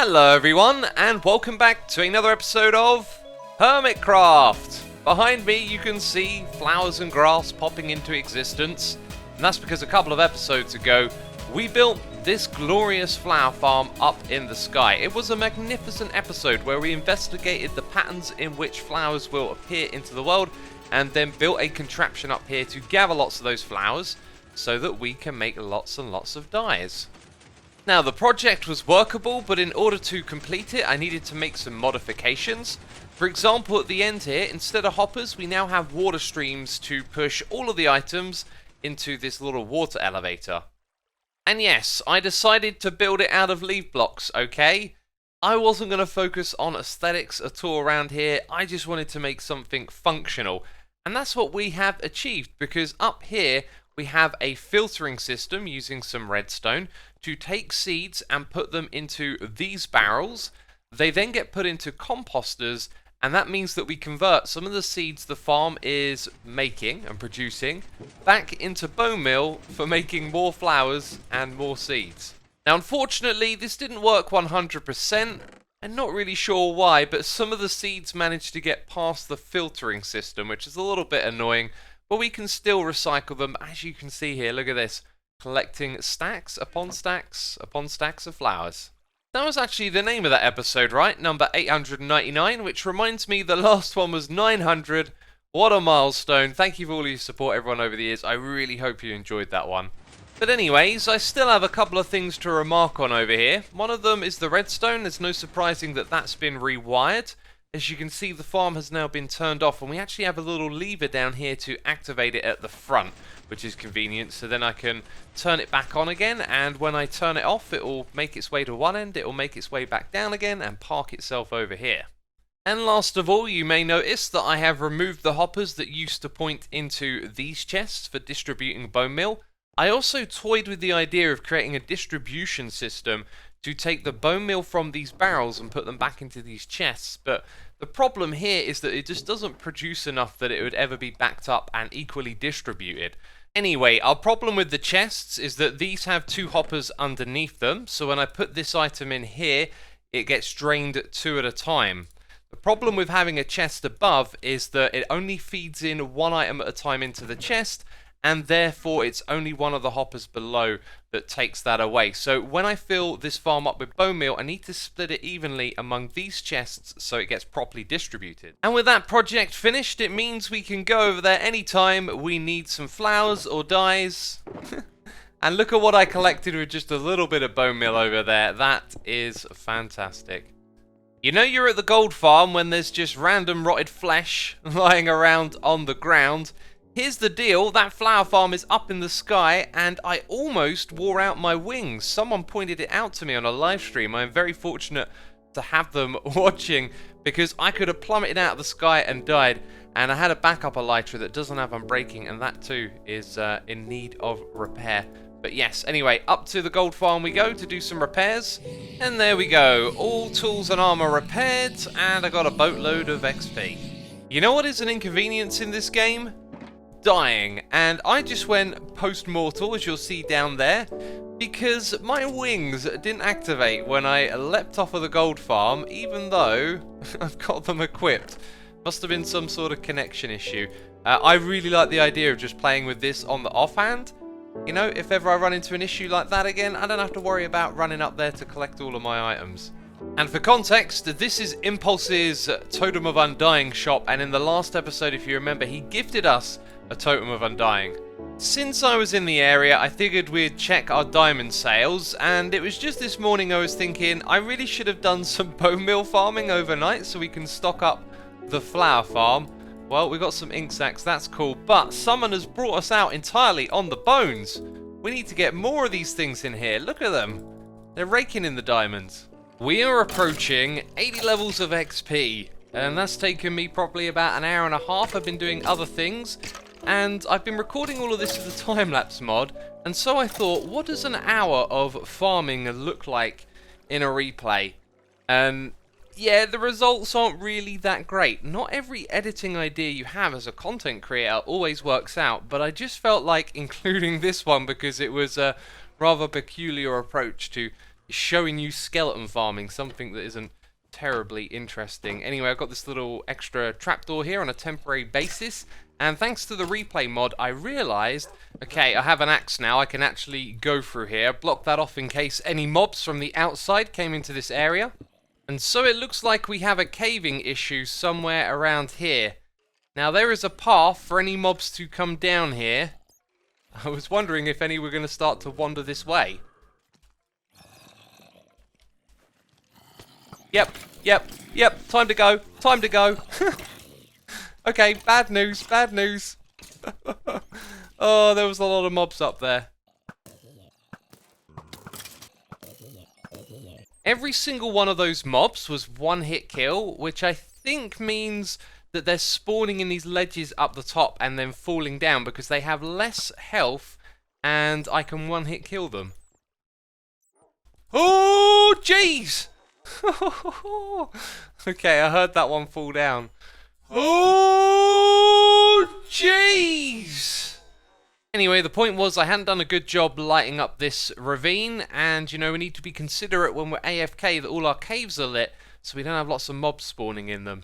Hello everyone, and welcome back to another episode of Hermitcraft. Behind me you can see flowers and grass popping into existence, and that's because a couple of episodes ago we built this glorious flower farm up in the sky. It was a magnificent episode where we investigated the patterns in which flowers will appear into the world, and then built a contraption up here to gather lots of those flowers so that we can make lots and lots of dyes. Now, the project was workable, but in order to complete it, I needed to make some modifications. For example, at the end here, instead of hoppers, we now have water streams to push all of the items into this little water elevator. And yes, I decided to build it out of leaf blocks, okay? I wasn't going to focus on aesthetics at all around here, I just wanted to make something functional. And that's what we have achieved, because up here, we have a filtering system using some redstone to take seeds and put them into these barrels. They then get put into composters, and that means that we convert some of the seeds the farm is making and producing back into bone meal for making more flowers and more seeds. Now, unfortunately, this didn't work 100%. I'm not really sure why, but some of the seeds managed to get past the filtering system, which is a little bit annoying. But we can still recycle them, as you can see here. Look at this, collecting stacks upon stacks upon stacks of flowers. That was actually the name of that episode, right? Number 899, which reminds me the last one was 900. What a milestone. Thank you for all your support, everyone, over the years. I really hope you enjoyed that one. But anyways, I still have a couple of things to remark on over here. One of them is the redstone. There's no surprising that that's been rewired. As you can see, the farm has now been turned off, and we actually have a little lever down here to activate it at the front, which is convenient. So then I can turn it back on again, and when I turn it off, it will make its way to one end, it will make its way back down again, and park itself over here. And last of all, you may notice that I have removed the hoppers that used to point into these chests for distributing bone meal. I also toyed with the idea of creating a distribution system to take the bone meal from these barrels and put them back into these chests, but the problem here is that it just doesn't produce enough that it would ever be backed up and equally distributed. Anyway, our problem with the chests is that these have two hoppers underneath them, so when I put this item in here, it gets drained two at a time. The problem with having a chest above is that it only feeds in one item at a time into the chest, and therefore it's only one of the hoppers below that takes that away. So when I fill this farm up with bone meal, I need to split it evenly among these chests so it gets properly distributed. And with that project finished, it means we can go over there anytime we need some flowers or dyes. And look at what I collected with just a little bit of bone meal over there. That is fantastic. You know you're at the gold farm when there's just random rotted flesh lying around on the ground. Here's the deal, that flower farm is up in the sky, and I almost wore out my wings. Someone pointed it out to me on a live stream. I'm very fortunate to have them watching, because I could have plummeted out of the sky and died, and I had a backup elytra that doesn't have unbreaking, and that too is in need of repair. But yes, anyway, up to the gold farm we go to do some repairs, and there we go. All tools and armor repaired, and I got a boatload of XP. You know what is an inconvenience in this game? Dying, and I just went post-mortal, as you'll see down there, because my wings didn't activate when I leapt off of the gold farm, even though I've got them equipped. Must have been some sort of connection issue. I really like the idea of just playing with this on the offhand. You know, if ever I run into an issue like that again, I don't have to worry about running up there to collect all of my items. And for context, this is Impulse's Totem of Undying shop, and in the last episode, if you remember, he gifted us a Totem of Undying. Since I was in the area, I figured we'd check our diamond sales, and it was just this morning I was thinking I really should have done some bone meal farming overnight so we can stock up the flower farm. Well, we got some ink sacs, that's cool, but someone has brought us out entirely on the bones. We need to get more of these things in here. Look at them. They're raking in the diamonds. We are approaching 80 levels of XP, and that's taken me probably about an hour and a half. I've been doing other things, and I've been recording all of this with the time-lapse mod, and so I thought, what does an hour of farming look like in a replay? And yeah, the results aren't really that great. Not every editing idea you have as a content creator always works out, but I just felt like including this one because it was a rather peculiar approach to showing you skeleton farming, something that isn't terribly interesting. Anyway, I've got this little extra trapdoor here on a temporary basis, and thanks to the replay mod, I realised, okay, I have an axe now, I can actually go through here, block that off in case any mobs from the outside came into this area. And so it looks like we have a caving issue somewhere around here. Now there is a path for any mobs to come down here. I was wondering if any were going to start to wander this way. Yep, time to go, time to go. Okay, bad news, bad news. Oh, there was a lot of mobs up there. Every single one of those mobs was one hit kill, which I think means that they're spawning in these ledges up the top and then falling down because they have less health and I can one hit kill them. Oh, jeez! Okay, I heard that one fall down. Oh, jeez! Anyway, the point was I hadn't done a good job lighting up this ravine, and you know, we need to be considerate when we're AFK that all our caves are lit so we don't have lots of mobs spawning in them.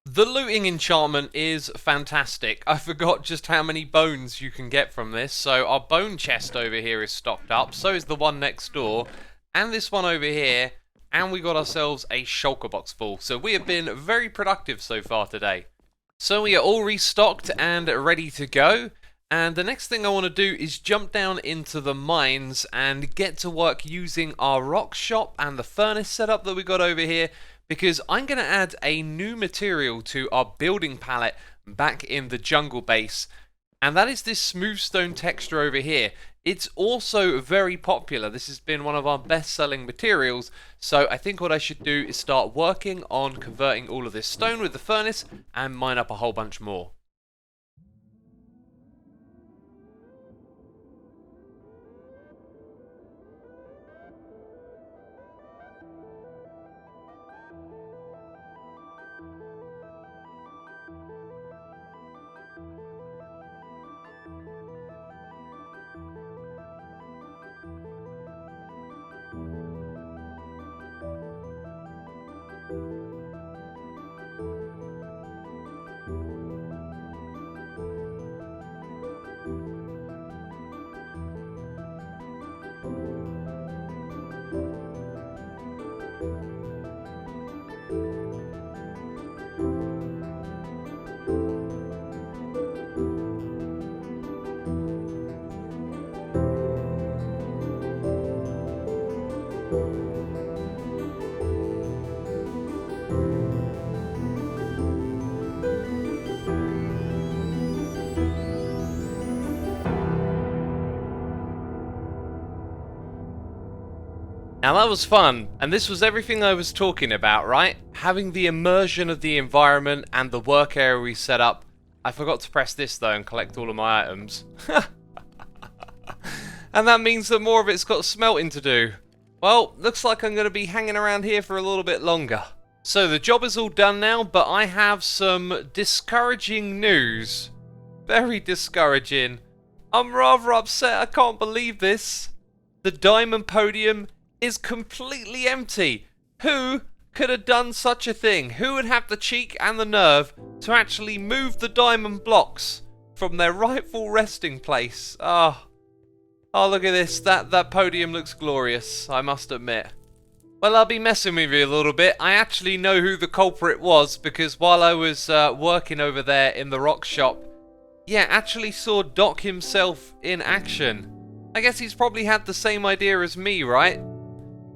The looting enchantment is fantastic. I forgot just how many bones you can get from this. So our bone chest over here is stocked up, so is the one next door, and this one over here. And we got ourselves a shulker box full. So we have been very productive so far today. So we are all restocked and ready to go. And the next thing I want to do is jump down into the mines and get to work using our rock shop and the furnace setup that we got over here. Because I'm going to add a new material to our building palette back in the jungle base. And that is this smooth stone texture over here. It's also very popular. This has been one of our best-selling materials, so I think what I should do is start working on converting all of this stone with the furnace and mine up a whole bunch more. Now that was fun, and this was everything I was talking about, right? Having the immersion of the environment and the work area we set up. I forgot to press this though and collect all of my items. And that means that more of it's got smelting to do. Well, looks like I'm going to be hanging around here for a little bit longer. So the job is all done now, but I have some discouraging news. Very discouraging. I'm rather upset, I can't believe this. The diamond podium is completely empty. Who could have done such a thing? Who would have the cheek and the nerve to actually move the diamond blocks from their rightful resting place? Oh, look at this. That podium looks glorious, I must admit. Well, I'll be messing with you a little bit. I actually know who the culprit was, because while I was working over there in the rock shop, yeah, actually saw Doc himself in action. I guess he's probably had the same idea as me, right?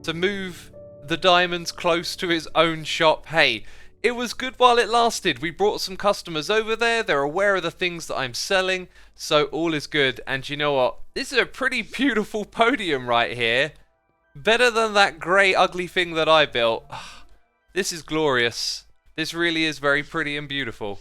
To move the diamonds close to his own shop. Hey, it was good while it lasted. We brought some customers over there. They're aware of the things that I'm selling, so all is good. And you know what? This is a pretty beautiful podium right here. Better than that grey ugly thing that I built. This is glorious. This really is very pretty and beautiful.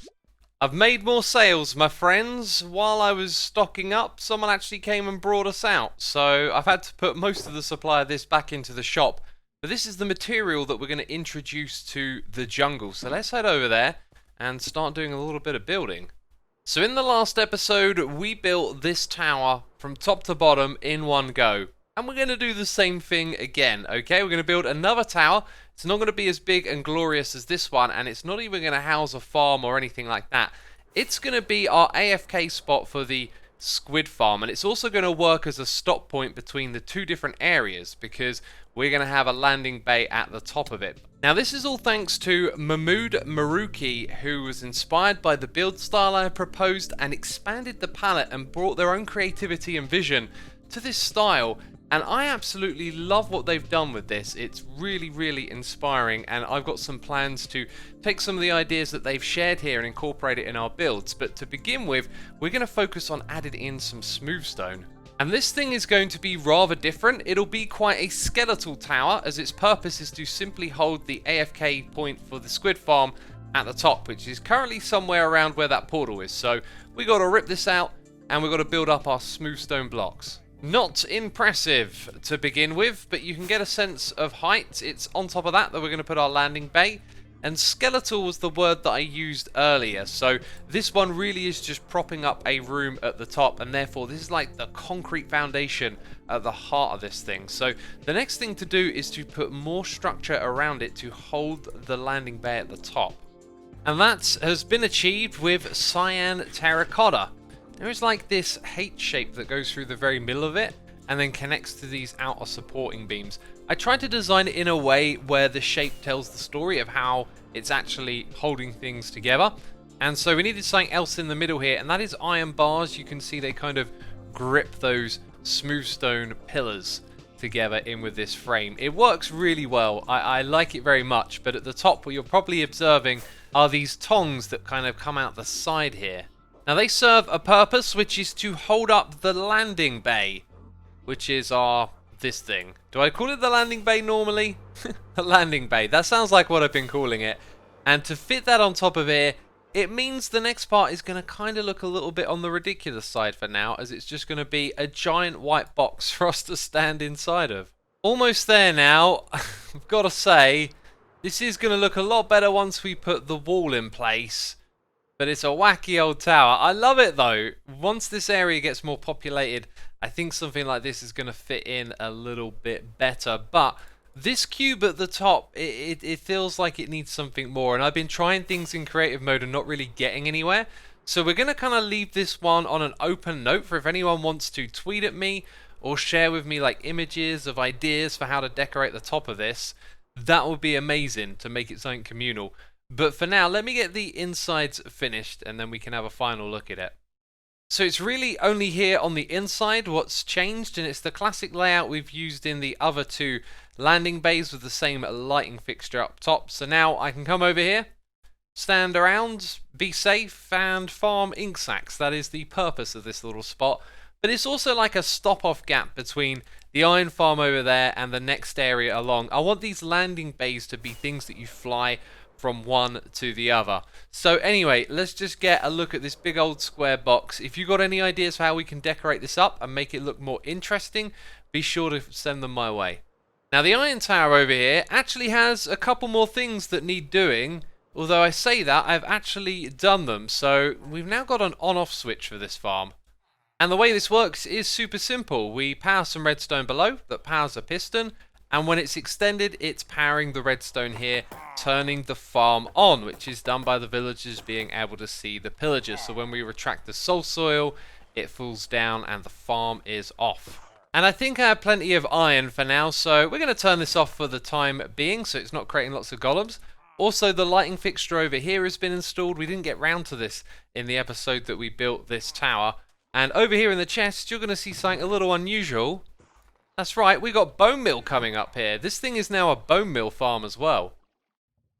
I've made more sales, my friends. While I was stocking up, someone actually came and brought us out. So I've had to put most of the supply of this back into the shop. But this is the material that we're going to introduce to the jungle. So let's head over there and start doing a little bit of building. So in the last episode, we built this tower from top to bottom in one go. And we're going to do the same thing again, okay? We're going to build another tower. It's not going to be as big and glorious as this one, and it's not even going to house a farm or anything like that. It's going to be our AFK spot for the squid farm, and it's also going to work as a stop point between the two different areas because we're going to have a landing bay at the top of it. Now this is all thanks to Mahmoud Maruki, who was inspired by the build style I proposed and expanded the palette and brought their own creativity and vision to this style. And I absolutely love what they've done with this. It's really, really inspiring, and I've got some plans to take some of the ideas that they've shared here and incorporate it in our builds. But to begin with, we're going to focus on adding in some smooth stone. And this thing is going to be rather different. It'll be quite a skeletal tower, as its purpose is to simply hold the AFK point for the squid farm at the top, which is currently somewhere around where that portal is. So we got to rip this out, and we've got to build up our smooth stone blocks. Not impressive to begin with, but you can get a sense of height. It's on top of that we're going to put our landing bay. And skeletal was the word that I used earlier. So this one really is just propping up a room at the top, and therefore this is like the concrete foundation at the heart of this thing. So the next thing to do is to put more structure around it to hold the landing bay at the top. And that has been achieved with cyan terracotta. There is like this H shape that goes through the very middle of it and then connects to these outer supporting beams. I tried to design it in a way where the shape tells the story of how it's actually holding things together. And so we needed something else in the middle here, and that is iron bars. You can see they kind of grip those smooth stone pillars together in with this frame. It works really well. I like it very much, but at the top what you're probably observing are these tongs that kind of come out the side here. Now they serve a purpose, which is to hold up the landing bay, which is this thing. Do I call it the landing bay normally? The landing bay. That sounds like what I've been calling it. And to fit that on top of here, it means the next part is going to kind of look a little bit on the ridiculous side for now, as it's just going to be a giant white box for us to stand inside of. Almost there now. I've got to say, this is going to look a lot better once we put the wall in place. But it's a wacky old tower. I love it though. Once this area gets more populated, I think something like this is going to fit in a little bit better. But this cube at the top, it feels like it needs something more. And I've been trying things in creative mode and not really getting anywhere. So we're going to kind of leave this one on an open note for if anyone wants to tweet at me or share with me like images of ideas for how to decorate the top of this. That would be amazing to make it something communal. But for now, let me get the insides finished and then we can have a final look at it. So it's really only here on the inside what's changed, and it's the classic layout we've used in the other two landing bays with the same lighting fixture up top. So now I can come over here, stand around, be safe, and farm ink sacks. That is the purpose of this little spot. But it's also like a stop-off gap between the iron farm over there and the next area along. I want these landing bays to be things that you fly from one to the other. So anyway, let's just get a look at this big old square box. If you got any ideas for how we can decorate this up and make it look more interesting, be sure to send them my way. Now the iron tower over here actually has a couple more things that need doing, although I say that I've actually done them. So we've now got an on-off switch for this farm. And the way this works is super simple. We power some redstone below that powers a piston, and when it's extended, it's powering the redstone here, turning the farm on, which is done by the villagers being able to see the pillagers. So when we retract the soul soil, it falls down and the farm is off. And I think I have plenty of iron for now, so we're going to turn this off for the time being, so it's not creating lots of golems. Also, the lighting fixture over here has been installed. We didn't get round to this in the episode that we built this tower. And over here in the chest, you're going to see something a little unusual. That's right, we got bone meal coming up here. This thing is now a bone meal farm as well.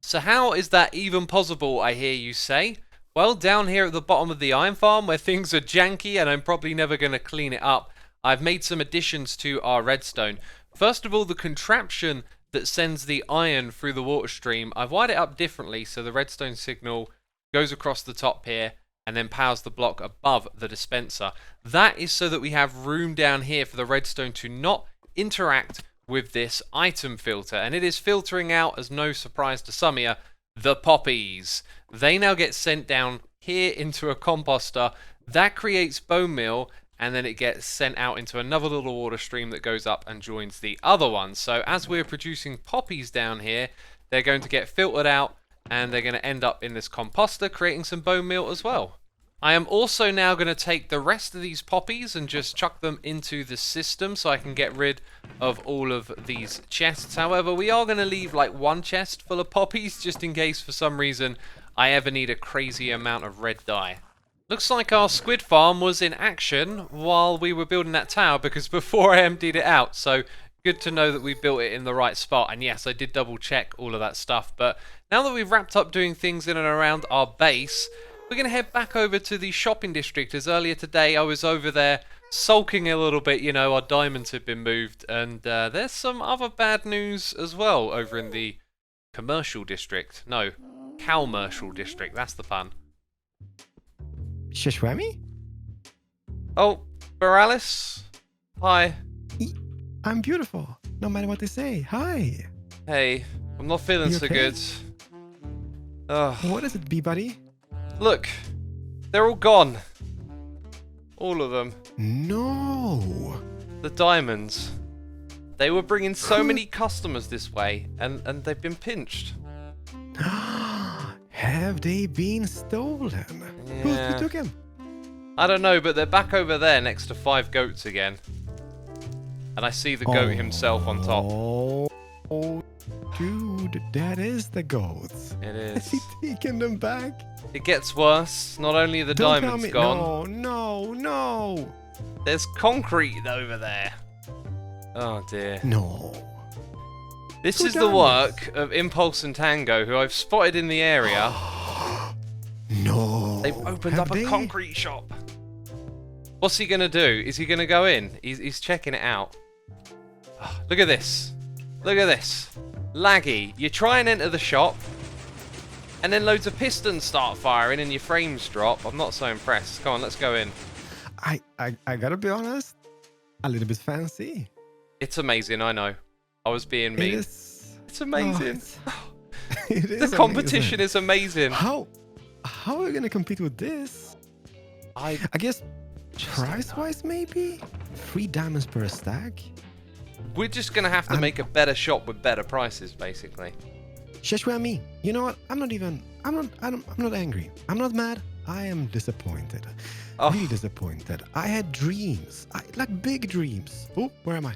So how is that even possible, I hear you say? Well, down here at the bottom of the iron farm, where things are janky and I'm probably never going to clean it up, I've made some additions to our redstone. First of all, the contraption that sends the iron through the water stream, I've wired it up differently so the redstone signal goes across the top here and then powers the block above the dispenser. That is so that we have room down here for the redstone to not interact with this item filter. And it is filtering out, as no surprise to some of you, the poppies. They now get sent down here into a composter. That creates bone meal, and then it gets sent out into another little water stream that goes up and joins the other one. So as we're producing poppies down here, they're going to get filtered out, and they're going to end up in this composter, creating some bone meal as well. I am also now going to take the rest of these poppies and just chuck them into the system so I can get rid of all of these chests. However, we are going to leave like one chest full of poppies just in case for some reason I ever need a crazy amount of red dye. Looks like our squid farm was in action while we were building that tower, because before I emptied it out. So good to know that we built it in the right spot. And yes, I did double check all of that stuff. But now that we've wrapped up doing things in and around our base, we're going to head back over to the shopping district, as earlier today I was over there sulking a little bit. You know, our diamonds had been moved, and there's some other bad news as well over in the commercial district. No, Cowmercial district, that's the pun. Shishwami? Oh, Boralis? Hi. I'm beautiful, no matter what they say. Hi. Hey, I'm not feeling so good. Ugh. What is it, B-buddy? Look, they're all gone. All of them. No. The diamonds. They were bringing so many customers this way, and they've been pinched. Have they been stolen? Yeah. Who took him? I don't know, but they're back over there next to 5 goats again. And I see the goat himself on top. Oh, dude, that is the goats. It Has is. he taken them back? It gets worse. Not only are the Don't tell diamonds me. gone. No. There's concrete over there. Oh dear. No. This Who is the done work of Impulse and Tango, who I've spotted in the area. No. They've opened Have up a they? concrete shop. What's he going to do? Is he going to go in? He's checking it out. Oh, look at this. Look at this. Laggy. You try and enter the shop, and then loads of pistons start firing and your frames drop. I'm not so impressed. Come on, let's go in. I gotta be honest, a little bit fancy. It's amazing, I know. I was being mean. It's amazing. It is The competition amazing. is amazing. How are we gonna compete with this? I guess price-wise, maybe 3 diamonds per stack. We're just gonna have to make a better shop with better prices, basically. Shishwami, you know what? I'm not angry. I'm not mad. I am disappointed. Oh. Really disappointed. I had dreams, like big dreams. Oh, where am I?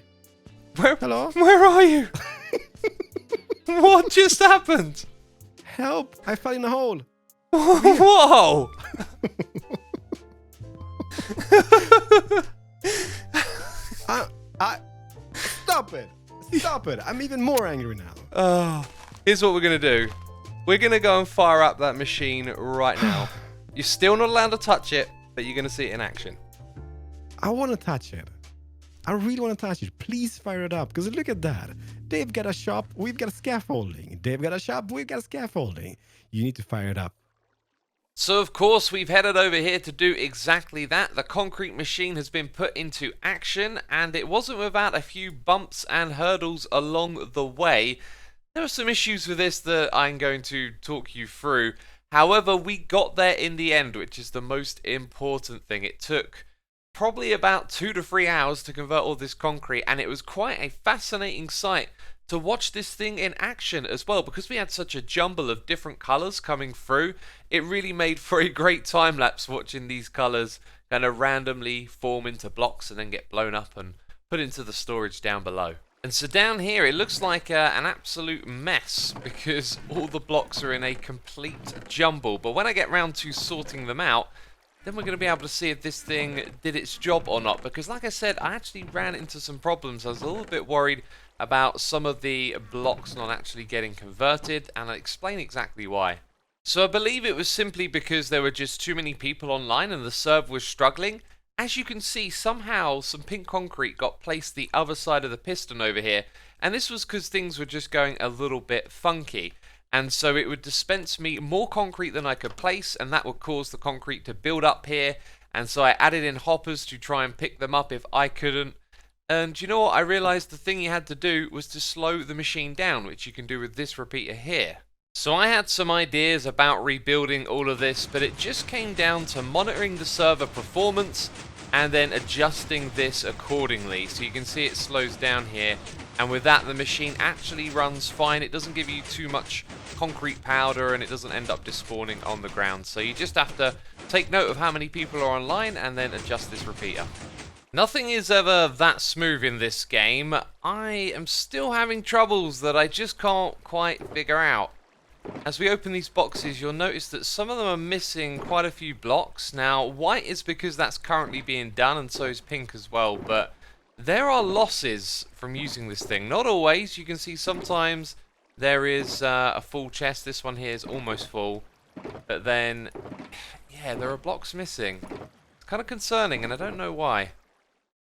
Hello? Where are you? What just happened? Help! I fell in a hole. Whoa! Stop it! Stop it! I'm even more angry now. Here's what we're gonna do. We're gonna go and fire up that machine right now. You're still not allowed to touch it, but you're gonna see it in action. I want to touch it. I really want to touch it. Please fire it up, because look at that. They've got a shop, we've got a scaffolding. They've got a shop, we've got a scaffolding. You need to fire it up. So of course we've headed over here to do exactly that. The concrete machine has been put into action, and it wasn't without a few bumps and hurdles along the way. There were some issues with this that I'm going to talk you through. However, we got there in the end, which is the most important thing. It took probably about 2 to 3 hours to convert all this concrete, and it was quite a fascinating sight to watch this thing in action as well, because we had such a jumble of different colours coming through. It really made for a great time lapse watching these colours kind of randomly form into blocks and then get blown up and put into the storage down below. And so down here it looks like an absolute mess, because all the blocks are in a complete jumble. But when I get round to sorting them out, then we're going to be able to see if this thing did its job or not. Because like I said, I actually ran into some problems. I was a little bit worried about some of the blocks not actually getting converted, and I'll explain exactly why. So I believe it was simply because there were just too many people online and the server was struggling. As you can see, somehow some pink concrete got placed the other side of the piston over here, and this was because things were just going a little bit funky. And so it would dispense me more concrete than I could place, and that would cause the concrete to build up here. And so I added in hoppers to try and pick them up if I couldn't. And you know what? I realized the thing you had to do was to slow the machine down, which you can do with this repeater here. So I had some ideas about rebuilding all of this, but it just came down to monitoring the server performance and then adjusting this accordingly. So you can see it slows down here, and with that the machine actually runs fine. It doesn't give you too much concrete powder and it doesn't end up despawning on the ground. So you just have to take note of how many people are online and then adjust this repeater. Nothing is ever that smooth in this game. I am still having troubles that I just can't quite figure out. As we open these boxes, you'll notice that some of them are missing quite a few blocks. Now, white is because that's currently being done, and so is pink as well, but there are losses from using this thing. Not always. You can see sometimes there is a full chest. This one here is almost full, but then, yeah, there are blocks missing. It's kind of concerning, and I don't know why.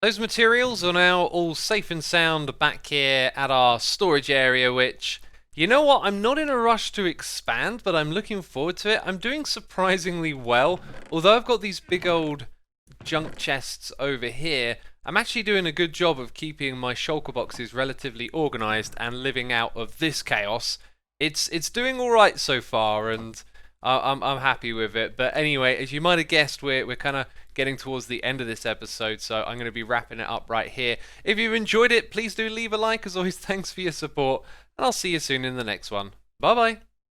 Those materials are now all safe and sound back here at our storage area, which... You know what, I'm not in a rush to expand, but I'm looking forward to it. I'm doing surprisingly well. Although I've got these big old junk chests over here, I'm actually doing a good job of keeping my shulker boxes relatively organised and living out of this chaos. It's doing alright so far, and I'm happy with it. But anyway, as you might have guessed, we're kind of getting towards the end of this episode, so I'm going to be wrapping it up right here. If you've enjoyed it, please do leave a like. As always, thanks for your support. And I'll see you soon in the next one. Bye bye.